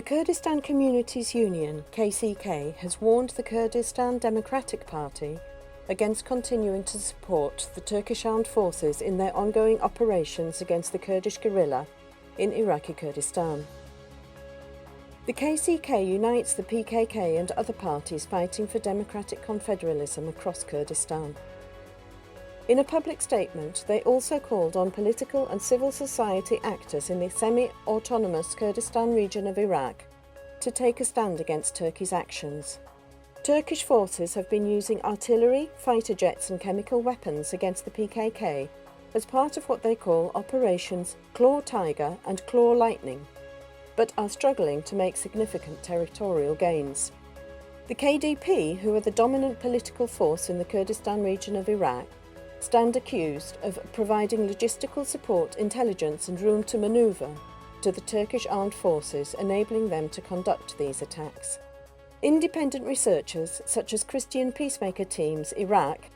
Kurdistan Communities Union, KCK, has warned the Kurdistan Democratic Party against continuing to support the Turkish armed forces in their ongoing operations against the Kurdish guerrilla in Iraqi Kurdistan. The KCK unites the PKK and other parties fighting for democratic confederalism across Kurdistan. In a public statement, they also called on political and civil society actors in the semi-autonomous Kurdistan region of Iraq to take a stand against Turkey's actions. Turkish forces have been using artillery, fighter jets and chemical weapons against the PKK as part of what they call Operations Claw Tiger and Claw Lightning, but are struggling to make significant territorial gains. The KDP, who are the dominant political force in the Kurdistan region of Iraq, stand accused of providing logistical support, intelligence and room to manoeuvre to the Turkish armed forces, enabling them to conduct these attacks. Independent researchers, such as Christian peacemaker teams Iraq,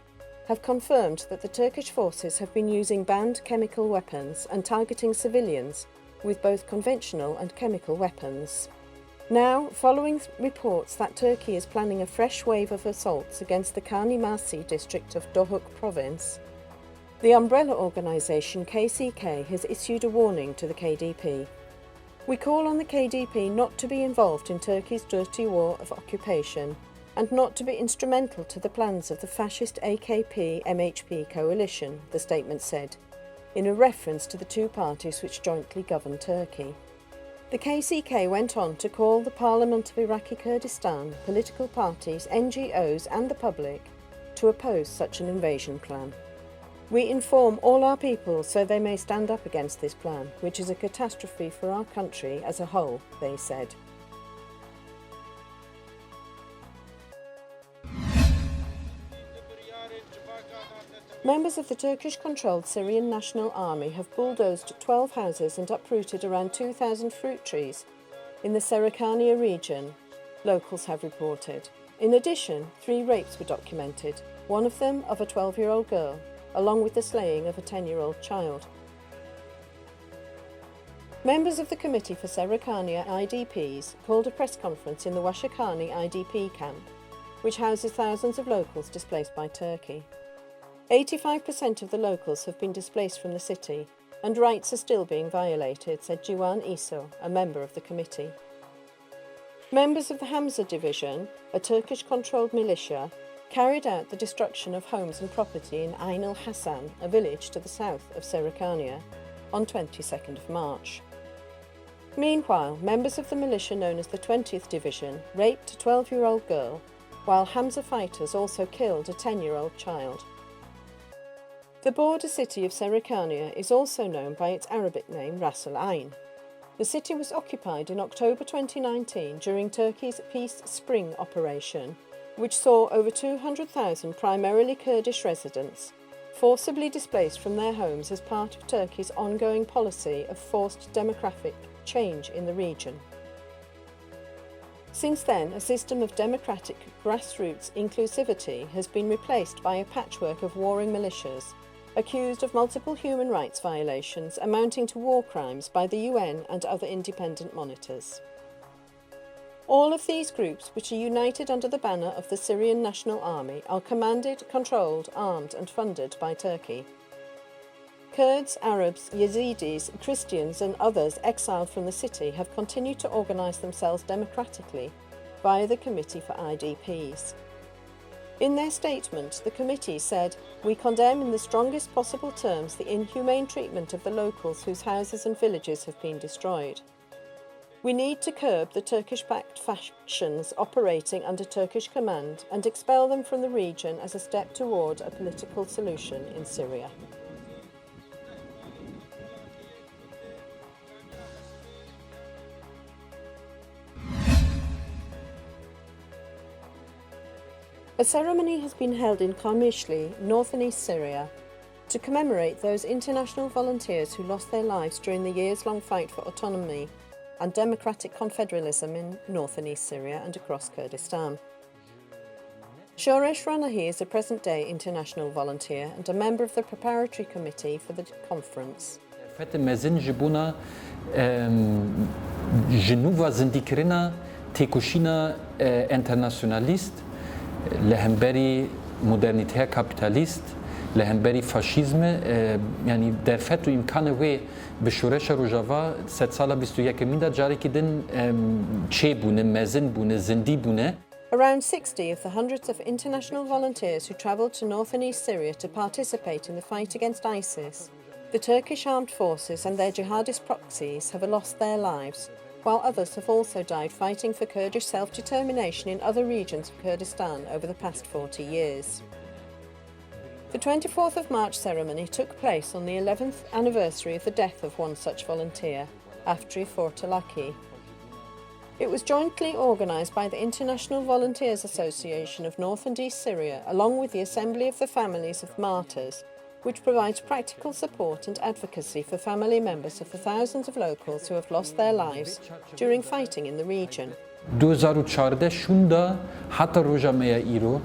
have confirmed that the Turkish forces have been using banned chemical weapons and targeting civilians with both conventional and chemical weapons. Now, following reports that Turkey is planning a fresh wave of assaults against the KANIYE district of Doğuk province, the umbrella organisation KCK has issued a warning to the KDP. We call on the KDP not to be involved in Turkey's dirty war of occupation and not to be instrumental to the plans of the fascist AKP-MHP coalition, the statement said, in a reference to the two parties which jointly govern Turkey. The KCK went on to call the Parliament of Iraqi Kurdistan, political parties, NGOs and the public to oppose such an invasion plan. We inform all our people so they may stand up against this plan, which is a catastrophe for our country as a whole, they said. Members of the Turkish-controlled Syrian National Army have bulldozed 12 houses and uprooted around 2,000 fruit trees in the SERE region, locals have reported. In addition, 3 rapes were documented, one of them of a 12-year-old girl, along with the slaying of a 10-year-old child. Members of the Committee for SERE IDPs called a press conference in the Washakani IDP camp, which houses thousands of locals displaced by Turkey. 85% of the locals have been displaced from the city, and rights are still being violated, said Civan İso, a member of the committee. Members of the Hamza Division, a Turkish-controlled militia, carried out the destruction of homes and property in Ain el-Hassan, a village to the south of SERE, on 22nd of March. Meanwhile, members of the militia known as the 20th Division raped a 12-year-old girl, while Hamza fighters also killed a 10-year-old child. The border city of SERE is also known by its Arabic name Ras Al Ain. The city was occupied in October 2019 during Turkey's Peace Spring operation, which saw over 200,000 primarily Kurdish residents forcibly displaced from their homes as part of Turkey's ongoing policy of forced demographic change in the region. Since then, a system of democratic grassroots inclusivity has been replaced by a patchwork of warring militias, accused of multiple human rights violations amounting to war crimes by the UN and other independent monitors. All of these groups, which are united under the banner of the Syrian National Army, are commanded, controlled, armed and funded by Turkey. Kurds, Arabs, Yazidis, Christians and others exiled from the city have continued to organise themselves democratically via the Committee for IDPs. In their statement, the committee said, "We condemn in the strongest possible terms the inhumane treatment of the locals whose houses and villages have been destroyed. We need to curb the Turkish-backed factions operating under Turkish command and expel them from the region as a step toward a political solution in Syria." A ceremony has been held in Kamishli, north and east Syria, to commemorate those international volunteers who lost their lives during the years-long fight for autonomy and democratic confederalism in north and east Syria and across Kurdistan. Shoresh Ranahi is a present-day international volunteer and a member of the preparatory committee for the conference. فتمازن جبونا جنوبا زندیکرنا تکوشینا انترناسیونالیست لهمبری مدرنیته کاپیتالیست لهمبری فاشیزم یعنی در فتو امکانه و به شورش روجاوا 100 سال 21 دا جاری کردن چه بونه مزن بونه زندی بونه. Around 60 of the hundreds of international volunteers who travelled to north and east Syria to participate in the fight against ISIS, the Turkish armed forces and their jihadist proxies have lost their lives, while others have also died fighting for Kurdish self-determination in other regions of Kurdistan over the past 40 years. The 24th of March ceremony took place on the 11th anniversary of the death of one such volunteer, Afri Fortalaki. It was jointly organised by the International Volunteers Association of North and East Syria, along with the Assembly of the Families of Martyrs, which provides practical support and advocacy for family members of the thousands of locals who have lost their lives during fighting in the region. 2014 شوندا حتی روزا میا ایرو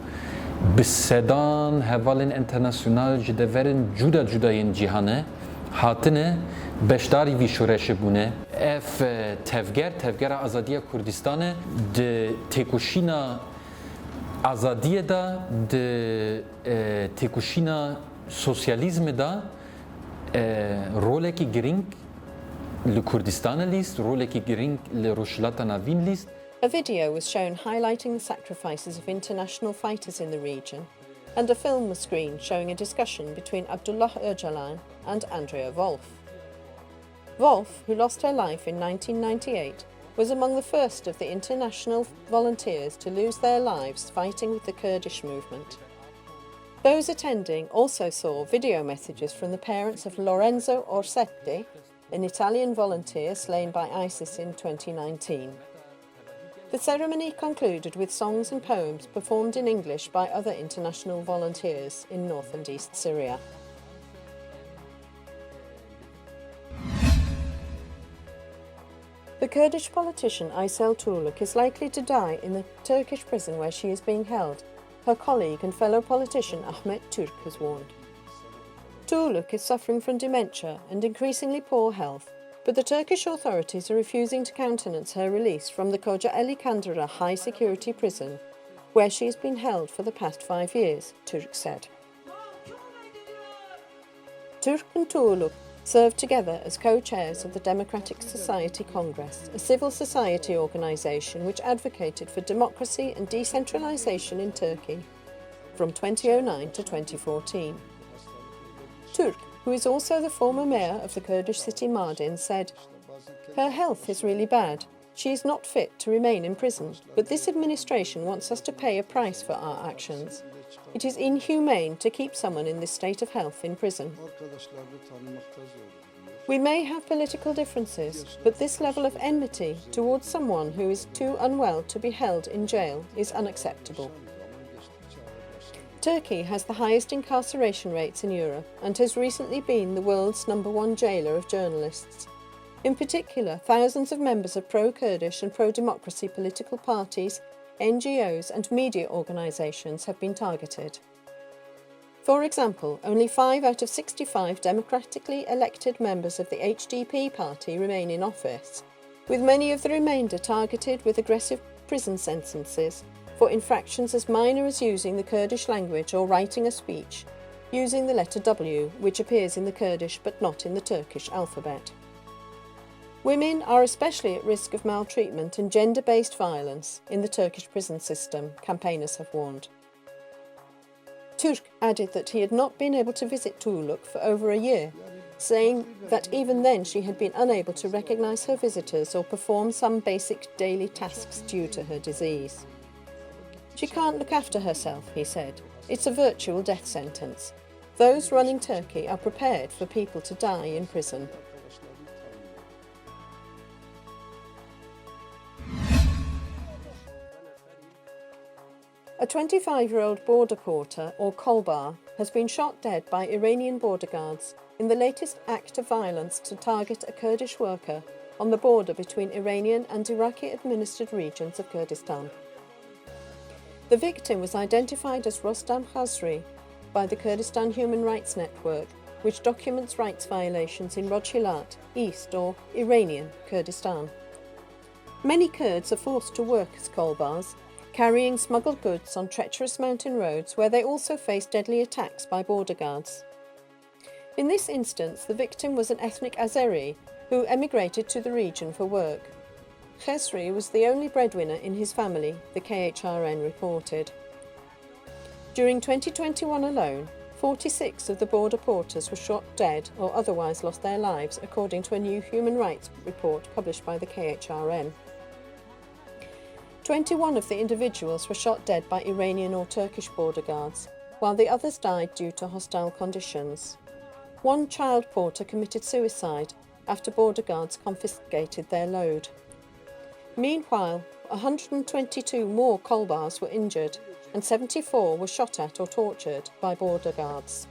بسدان هوالن انترناسیونال جدورن جدا جداین جهانه هاتنه بشداری وی شورش بونه اف تفگر آزادی کردستان د تکوشینا آزادی دا د تکوشینا سوسیالیزم دا رولکی گرینگ لکردستان لیست رولکی گرینگ لروشلاتا ناوین لیست. A video was shown highlighting the sacrifices of international fighters in the region, and a film was screened showing a discussion between Abdullah Öcalan and Andrea Wolf. Wolf, who lost her life in 1998, was among the first of the international volunteers to lose their lives fighting with the Kurdish movement. Those attending also saw video messages from the parents of Lorenzo Orsetti, an Italian volunteer slain by ISIS in 2019. The ceremony concluded with songs and poems performed in English by other international volunteers in north and east Syria. The Kurdish politician AYSEL TURK is likely to die in the Turkish prison where she is being held, her colleague and fellow politician AHMET TURK has warned. TURK is suffering from dementia and increasingly poor health, but the Turkish authorities are refusing to countenance her release from the Kocaeli Kandara high-security prison, where she has been held for the past 5 years, Turk said. Turk and TURK served together as co-chairs of the Democratic Society Congress, a civil society organisation which advocated for democracy and decentralisation in Turkey from 2009 to 2014. Turk, who is also the former mayor of the Kurdish city Mardin, said, "Her health is really bad. She is not fit to remain in prison, but this administration wants us to pay a price for our actions. It is inhumane to keep someone in this state of health in prison. We may have political differences, but this level of enmity towards someone who is too unwell to be held in jail is unacceptable." Turkey has the highest incarceration rates in Europe and has recently been the world's #1 jailer of journalists. In particular, thousands of members of pro-Kurdish and pro-democracy political parties, NGOs and media organisations have been targeted. For example, only 5 out of 65 democratically elected members of the HDP party remain in office, with many of the remainder targeted with aggressive prison sentences for infractions as minor as using the Kurdish language or writing a speech using the letter W, which appears in the Kurdish but not in the Turkish alphabet. Women are especially at risk of maltreatment and gender-based violence in the Turkish prison system, campaigners have warned. Turk added that he had not been able to visit TUGLUK for over a year, saying that even then she had been unable to recognise her visitors or perform some basic daily tasks due to her disease. She can't look after herself, he said. It's a virtual death sentence. Those running Turkey are prepared for people to die in prison. A 25-year-old border porter, or KOLBER, has been shot dead by Iranian border guards in the latest act of violence to target a Kurdish worker on the border between Iranian and Iraqi-administered regions of Kurdistan. The victim was identified as Rostam Khazri by the Kurdistan Human Rights Network, which documents rights violations in Rojhilat, East or Iranian Kurdistan. Many Kurds are forced to work as kolbers, carrying smuggled goods on treacherous mountain roads where they also face deadly attacks by border guards. In this instance, the victim was an ethnic Azeri who emigrated to the region for work. Khesri was the only breadwinner in his family, the KHRN reported. During 2021 alone, 46 of the border porters were shot dead or otherwise lost their lives, according to a new human rights report published by the KHRN. 21 of the individuals were shot dead by Iranian or Turkish border guards, while the others died due to hostile conditions. One child porter committed suicide after border guards confiscated their load. Meanwhile, 122 more kolbers were injured and 74 were shot at or tortured by border guards.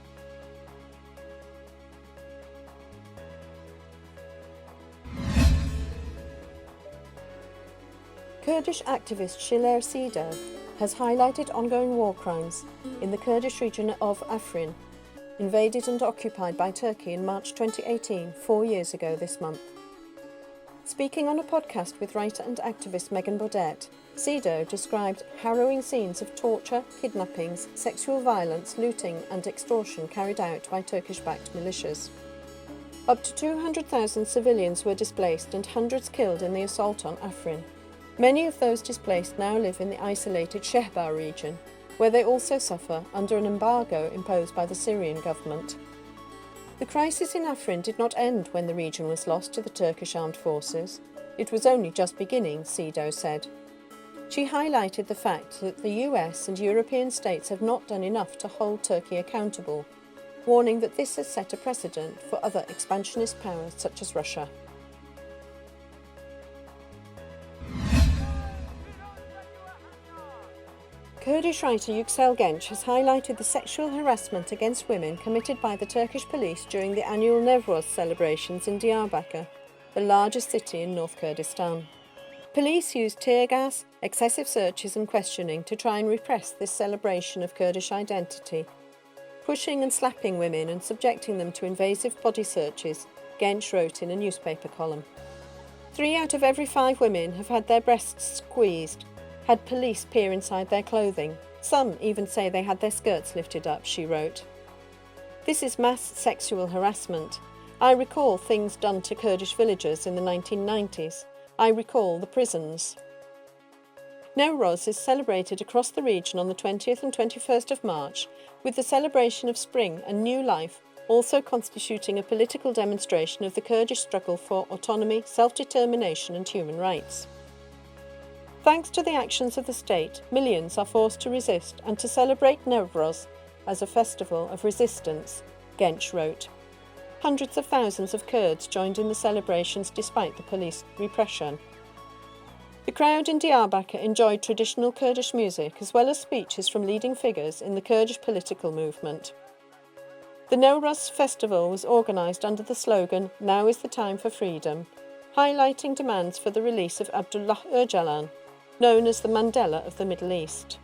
Kurdish activist SERE has highlighted ongoing war crimes in the Kurdish region of AFRIN, invaded and occupied by Turkey in March 2018, 4 years ago this month. Speaking on a podcast with writer and activist Megan Baudet, SERE described harrowing scenes of torture, kidnappings, sexual violence, looting and extortion carried out by Turkish-backed militias. Up to 200,000 civilians were displaced and hundreds killed in the assault on AFRIN. Many of those displaced now live in the isolated Shehbar region, where they also suffer under an embargo imposed by the Syrian government. The crisis in AFRIN did not end when the region was lost to the Turkish armed forces. It was only just beginning, SERE said. She highlighted the fact that the US and European states have not done enough to hold Turkey accountable, warning that this has set a precedent for other expansionist powers such as Russia. Kurdish writer YUKSEL GENC has highlighted the sexual harassment against women committed by the Turkish police during the annual NEWROZ celebrations in Diyarbakir, the largest city in North Kurdistan. Police used tear gas, excessive searches and questioning to try and repress this celebration of Kurdish identity, pushing and slapping women and subjecting them to invasive body searches, GENC wrote in a newspaper column. 3 out of every 5 women have had their breasts squeezed, had police peer inside their clothing. Some even say they had their skirts lifted up, she wrote. This is mass sexual harassment. I recall things done to Kurdish villagers in the 1990s. I recall the prisons. NEWROZ is celebrated across the region on the 20th and 21st of March, with the celebration of spring and new life also constituting a political demonstration of the Kurdish struggle for autonomy, self-determination and human rights. Thanks to the actions of the state, millions are forced to resist and to celebrate NEWROZ as a festival of resistance, GENC wrote. Hundreds of thousands of Kurds joined in the celebrations despite the police repression. The crowd in Diyarbakir enjoyed traditional Kurdish music as well as speeches from leading figures in the Kurdish political movement. The NEWROZ festival was organised under the slogan, "Now is the time for freedom," highlighting demands for the release of Abdullah Öcalan, known as the Mandela of the Middle East.